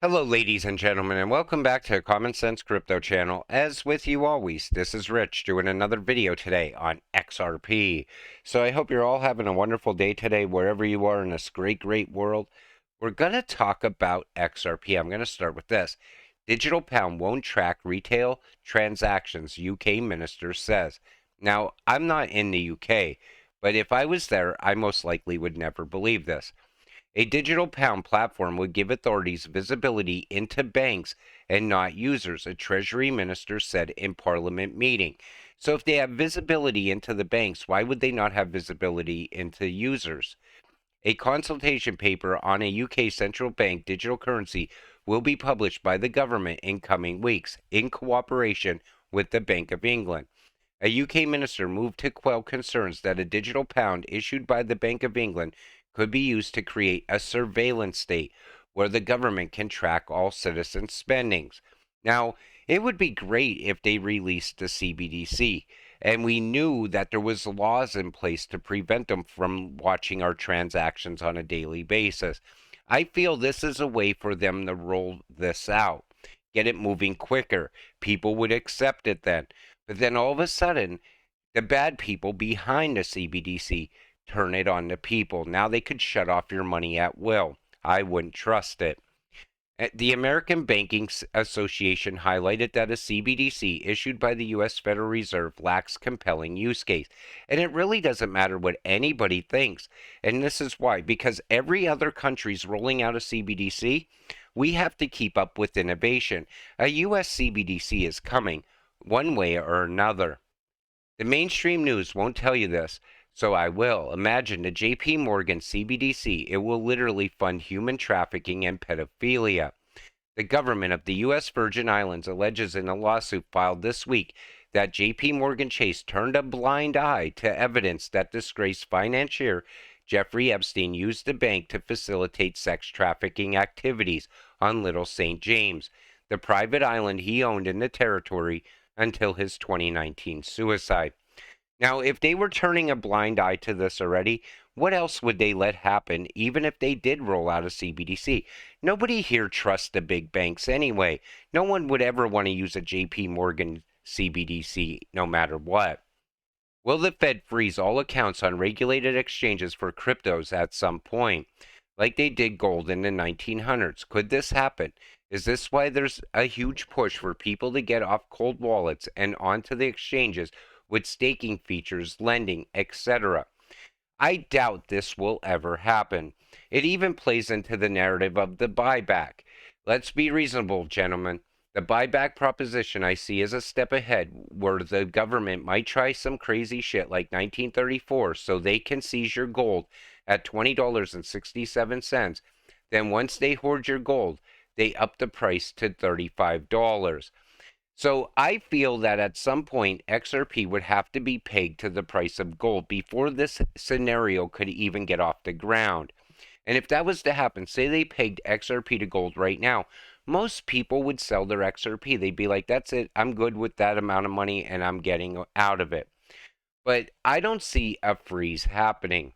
Hello, ladies and gentlemen, and welcome back to Common Sense Crypto channel. As with you always, this is Rich doing another video today on XRP. So I hope you're all having a wonderful day today, wherever you are in this great world. We're going to talk about XRP. I'm going to start with this. Digital pound won't track retail transactions, UK minister says. Now, I'm not in the UK, but if I was there, I most likely would never believe this. A digital pound platform would give authorities visibility into banks and not users, a Treasury minister said in Parliament meeting. So if they have visibility into the banks, why would they not have visibility into users? A consultation paper on a UK central bank digital currency will be published by the government in coming weeks in cooperation with the Bank of England. A UK minister moved to quell concerns that a digital pound issued by the Bank of England could be used to create a surveillance state where the government can track all citizens' spendings. Now, it would be great if they released the CBDC, and we knew that there was laws in place to prevent them from watching our transactions on a daily basis. I feel this is a way for them to roll this out, get it moving quicker. People would accept it then. But then all of a sudden, the bad people behind the CBDC turn it on the people. Now they could shut off your money at will. I wouldn't trust it. The American Banking Association highlighted that a CBDC issued by the U.S. Federal Reserve lacks compelling use case. And it really doesn't matter what anybody thinks. And this is why, because every other country's rolling out a CBDC, we have to keep up with innovation. A U.S. CBDC is coming, one way or another. The mainstream news won't tell you this, so I will. Imagine the JP Morgan CBDC. It will literally fund human trafficking and pedophilia. The government of the U.S. Virgin Islands alleges in a lawsuit filed this week that JP Morgan Chase turned a blind eye to evidence that disgraced financier Jeffrey Epstein used the bank to facilitate sex trafficking activities on Little St. James, the private island he owned in the territory until his 2019 suicide. Now, if they were turning a blind eye to this already, what else would they let happen even if they did roll out a CBDC? Nobody here trusts the big banks anyway. No one would ever want to use a JP Morgan CBDC no matter what. Will the Fed freeze all accounts on regulated exchanges for cryptos at some point, like they did gold in the 1900s? Could this happen? Is this why there's a huge push for people to get off cold wallets and onto the exchanges with staking features, lending, etc.? I doubt this will ever happen. It even plays into the narrative of the buyback. Let's be reasonable, gentlemen. The buyback proposition I see as a step ahead where the government might try some crazy shit like 1934 so they can seize your gold at $20.67. Then once they hoard your gold, they up the price to $35. So I feel that at some point XRP would have to be pegged to the price of gold before this scenario could even get off the ground. And if that was to happen, say they pegged XRP to gold right now, most people would sell their XRP. They'd be like, that's it. I'm good with that amount of money and I'm getting out of it. But I don't see a freeze happening.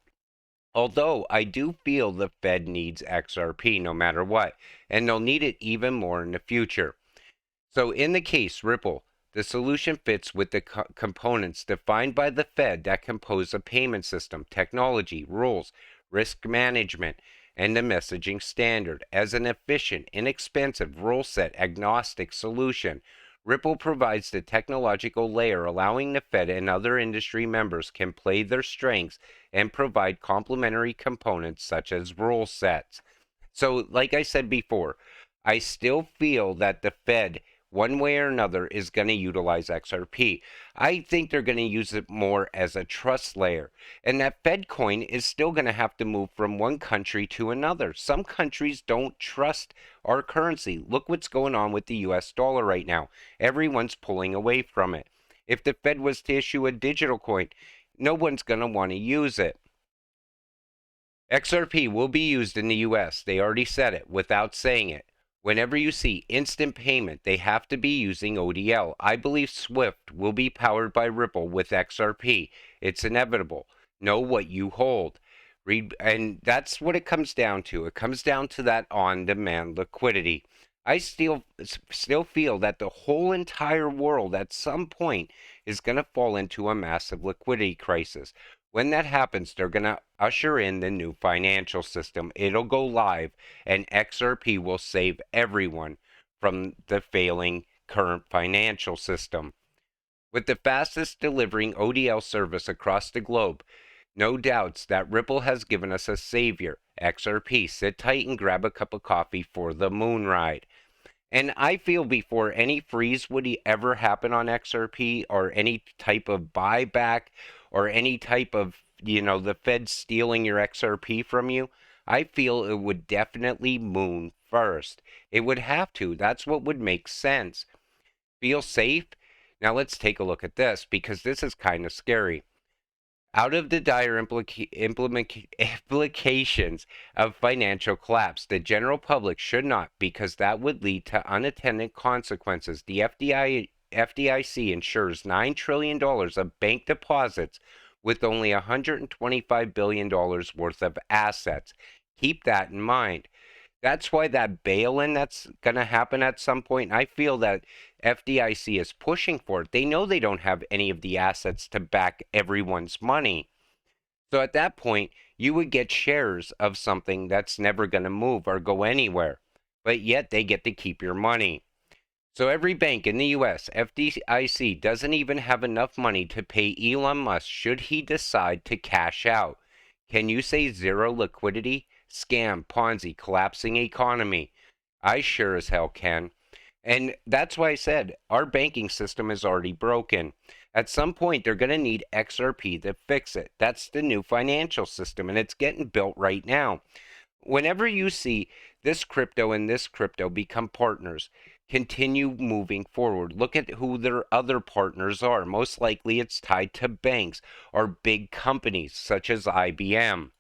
Although I do feel the Fed needs XRP no matter what, and they'll need it even more in the future. So in the case Ripple, the solution fits with the components defined by the Fed that compose a payment system, technology, rules, risk management, and the messaging standard. As an efficient, inexpensive, rule set agnostic solution, Ripple provides the technological layer allowing the Fed and other industry members can play their strengths and provide complementary components such as rule sets. So, like I said before, I still feel that the Fed, one way or another, is going to utilize XRP. I think they're going to use it more as a trust layer. And that Fed coin is still going to have to move from one country to another. Some countries don't trust our currency. Look what's going on with the US dollar right now. Everyone's pulling away from it. If the Fed was to issue a digital coin, no one's going to want to use it. XRP will be used in the US. They already said it without saying it. Whenever you see instant payment, they have to be using ODL. I believe SWIFT will be powered by Ripple with XRP. It's inevitable. Know what you hold. And that's what it comes down to. It comes down to that on-demand liquidity. I still feel that the whole entire world at some point is going to fall into a massive liquidity crisis. When that happens, they're going to usher in the new financial system. It'll go live, and XRP will save everyone from the failing current financial system. With the fastest delivering ODL service across the globe, no doubts that Ripple has given us a savior. XRP, sit tight and grab a cup of coffee for the moon ride. And I feel before any freeze would ever happen on XRP or any type of buyback or any type of, the Fed stealing your XRP from you, I feel it would definitely moon first. It would have to. That's what would make sense. Feel safe? Now let's take a look at this because this is kind of scary. Out of the dire implications of financial collapse, the general public should not, because that would lead to unattended consequences. The FDIC insures $9 trillion of bank deposits with only $125 billion worth of assets. Keep that in mind. That's why that bail-in that's going to happen at some point, I feel that FDIC is pushing for it. They know they don't have any of the assets to back everyone's money. So at that point, you would get shares of something that's never going to move or go anywhere, but yet they get to keep your money. So every bank in the US, FDIC, doesn't even have enough money to pay Elon Musk should he decide to cash out. Can you say zero liquidity? Scam, Ponzi, collapsing economy. I sure as hell can. And that's why I said our banking system is already broken. At some point, they're going to need XRP to fix it. That's the new financial system, and it's getting built right now. Whenever you see this crypto and this crypto become partners, continue moving forward. Look at who their other partners are. Most likely it's tied to banks or big companies such as IBM.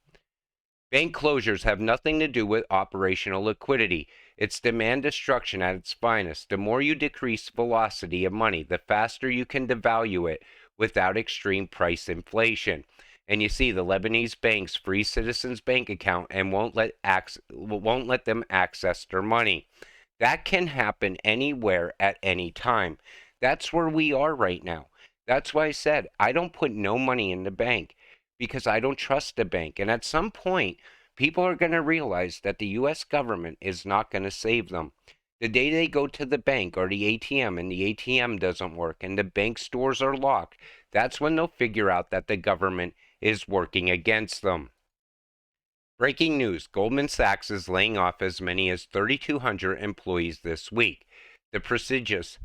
Bank closures have nothing to do with operational liquidity. It's demand destruction at its finest. The more you decrease velocity of money, the faster you can devalue it without extreme price inflation. And you see the Lebanese banks freeze citizens' bank account and won't let them access their money. That can happen anywhere at any time. That's where we are right now. That's why I said I don't put no money in the bank because I don't trust the bank. And at some point, people are going to realize that the U.S. government is not going to save them. The day they go to the bank or the ATM and the ATM doesn't work and the bank stores are locked, that's when they'll figure out that the government is working against them. Breaking news, Goldman Sachs is laying off as many as 3,200 employees this week. The prestigious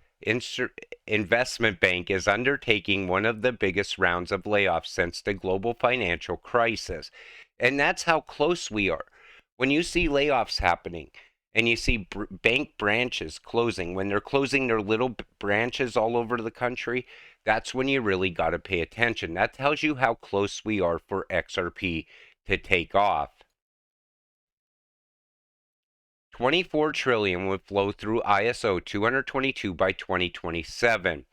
investment bank is undertaking one of the biggest rounds of layoffs since the global financial crisis. And that's how close we are. When you see layoffs happening and you see bank branches closing, when they're closing their little branches all over the country, that's when you really got to pay attention. That tells you how close we are for XRP to take off. 24 trillion would flow through ISO 222 by 2027.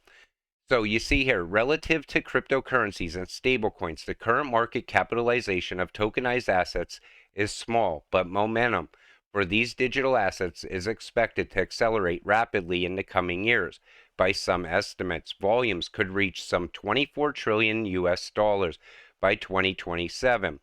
So you see here, relative to cryptocurrencies and stablecoins, the current market capitalization of tokenized assets is small, but momentum for these digital assets is expected to accelerate rapidly in the coming years. By some estimates, volumes could reach some 24 trillion US dollars by 2027.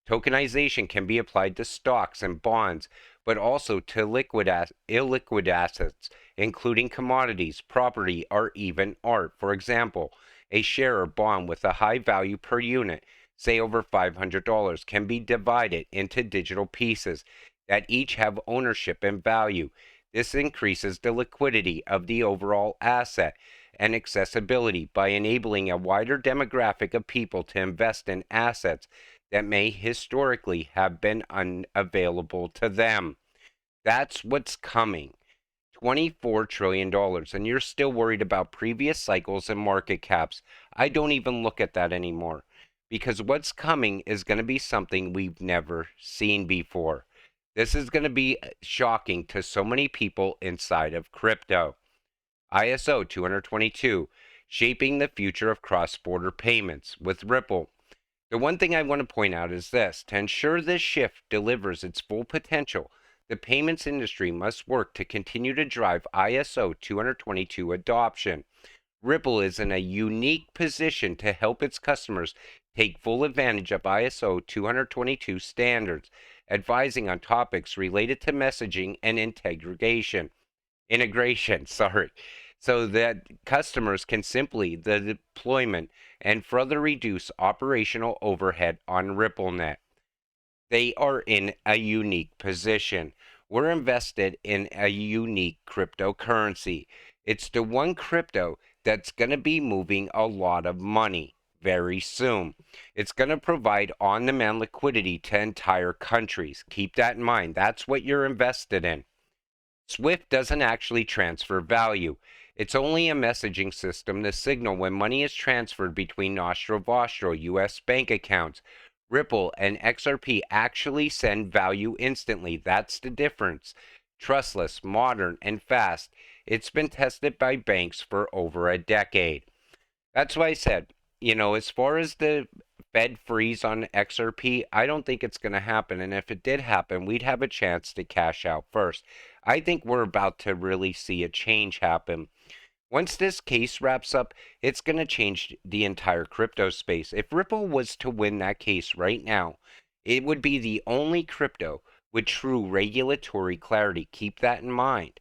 Tokenization can be applied to stocks and bonds, but also to illiquid assets, including commodities, property, or even art. For example, a share or bond with a high value per unit, say over $500, can be divided into digital pieces that each have ownership and value. This increases the liquidity of the overall asset and accessibility by enabling a wider demographic of people to invest in assets that may historically have been unavailable to them. That's what's coming. $24 trillion, and you're still worried about previous cycles and market caps. I don't even look at that anymore because what's coming is going to be something we've never seen before. This is going to be shocking to so many people inside of crypto. ISO 222, shaping the future of cross-border payments with Ripple. The one thing I want to point out is this: to ensure this shift delivers its full potential, the payments industry must work to continue to drive ISO 222 adoption. Ripple is in a unique position to help its customers take full advantage of ISO 222 standards, advising on topics related to messaging and integration, so that customers can simply the deployment and further reduce operational overhead on RippleNet. They are in a unique position. We're invested in a unique cryptocurrency. It's the one crypto that's going to be moving a lot of money very soon. It's going to provide on demand liquidity to entire countries. Keep that in mind. That's what you're invested in. SWIFT doesn't actually transfer value. It's only a messaging system to signal when money is transferred between Nostro U.S. bank accounts. Ripple and XRP actually send value instantly. That's the difference. Trustless, modern, and fast. It's been tested by banks for over a decade. That's why I said, as far as the Fed freeze on XRP, I don't think it's going to happen. And if it did happen, we'd have a chance to cash out first. I think we're about to really see a change happen. Once this case wraps up, it's going to change the entire crypto space. If Ripple was to win that case right now, it would be the only crypto with true regulatory clarity. Keep that in mind.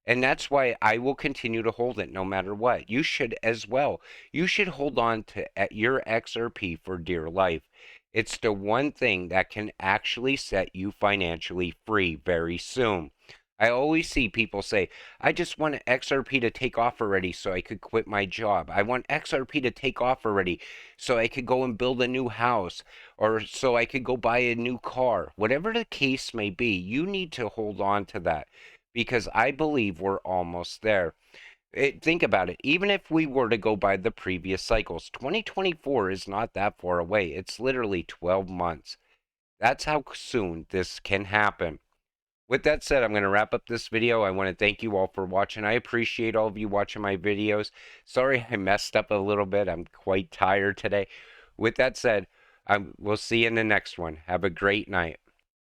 And that's why I will continue to hold it no matter what. You should as well. You should hold on to your XRP for dear life. It's the one thing that can actually set you financially free very soon. I always see people say, I just want XRP to take off already so I could quit my job. I want XRP to take off already so I could go and build a new house or so I could go buy a new car. Whatever the case may be, you need to hold on to that because I believe we're almost there. Think about it. Even if we were to go by the previous cycles, 2024 is not that far away. It's literally 12 months. That's how soon this can happen. With that said, I'm going to wrap up this video. I want to thank you all for watching. I appreciate all of you watching my videos. Sorry I messed up a little bit. I'm quite tired today. With that said, we'll see you in the next one. Have a great night.